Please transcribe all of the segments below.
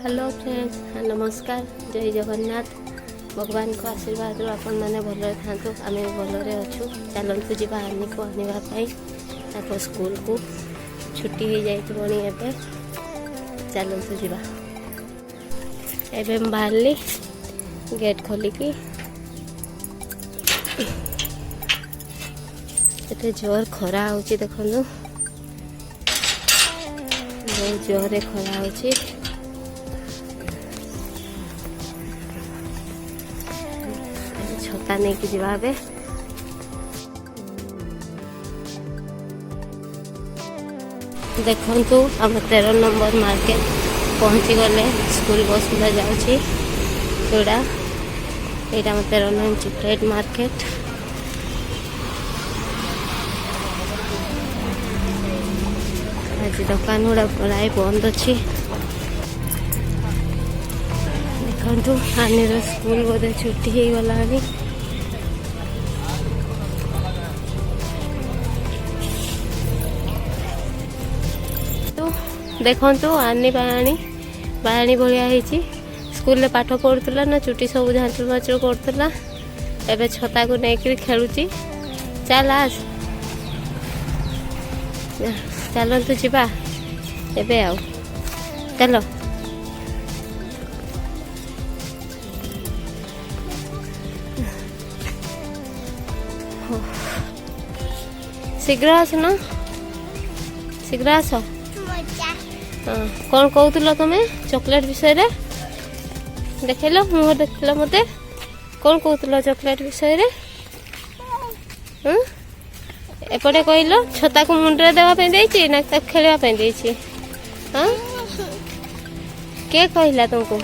Hello friends, नमस्कार। जय जगन्नाथ। भगवान को आशीर्वाद आपण मैंने भल था आम भलरे अच्छु। चलतु जी आनी को आने स्कूल को छुट्टी हो जाइए एवं चलतु जी एवं बाहरली गेट खोलिकी एते जोर खरा हो देखु बहुत जोरे खरा हो छता नहीं कि जीवा देखु आम 13 नंबर मार्केट पहुँची गले। स्कूल बस पूरा जाऊँगी जोड़ा यहाँ आम 13 नंबर चिपरेट मार्केट। आज दुकान गुड़ा प्राय बंद अच्छी। देखु आनीर स्कूल बोधे छुट्टी हो गला। देखु आनी बाणी भाया स्कूल में पाठ पढ़ुला ना चुटी सब झाँचुर माचुर करूला। एवं छता को लेकर खेलुची। चल आस चलतु जीवा एबे आओ चलो। शीघ्र आस ना शीघ्र आस। हाँ कौन कहूल तुम्हें चॉकलेट विषय रे देखल मुह देख मत कौन कहूल चॉकलेट विषय रे। एपटे कहल छता को मुंडे देवाई ना खेलवाई देछि। हाँ के कहला तुमको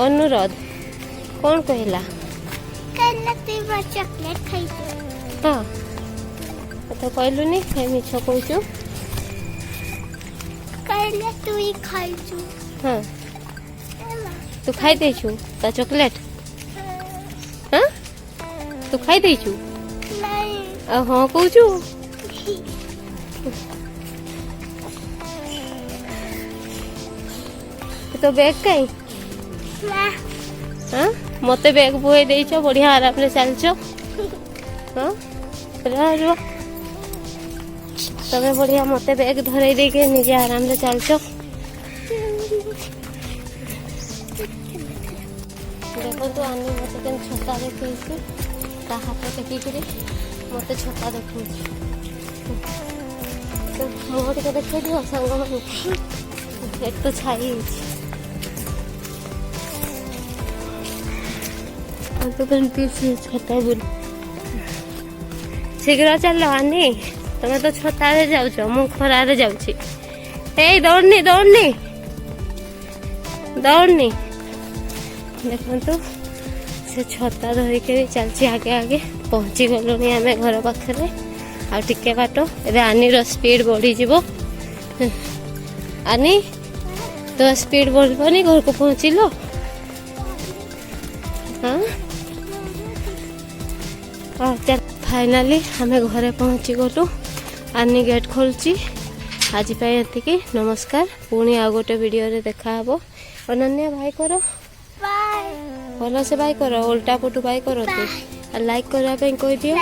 अनुरोध कौन कहला चॉकलेट खाई। हाँ तो कहलुनी खाई मिछ कहचु तू ही खाइछु। हाँ तू खाई देछु ता चॉकलेट। हाँ तू खाई देछु नहीं। हाँ कहचु तो बैग कहीं। हाँ मते बैग बुहे देछ बढ़िया आराम से चलछ। हाँ तमे बढ़िया मते बैग धरे दे के निजे आराम से चलछ। देखो तो आनी मते केन छता देखैछि ता हाथ टेकी करी मते छता देखैछि। तो मुह टिके देखै दियो संग मन एक तो छाई तो घंटी से छता बोल। शीघ्र चल आनी तमें तो छता जाऊच मु खरार जाऊँगी। ए दौड़नी दौड़नी दौड़नी देखु से छता धरिक चलची आगे आगे पहुँची गलुनी आम घर पाखे आ टिके बाट। एबे आनीर स्पीड बढ़ी जीवो। आनी तो स्पीड बढ़नी घर को पहुँचल। हाँ चल फाइनाली आम घरे पहुँची गलु। आनी गेट खोलची। आज ये नमस्कार। पुणी आ गोटे वीडियो रे देखा हबो। अनन्या भाई करो बाय। भल से भाई करो उल्टा पुटू भाई करो। लाइक करने कह दियो।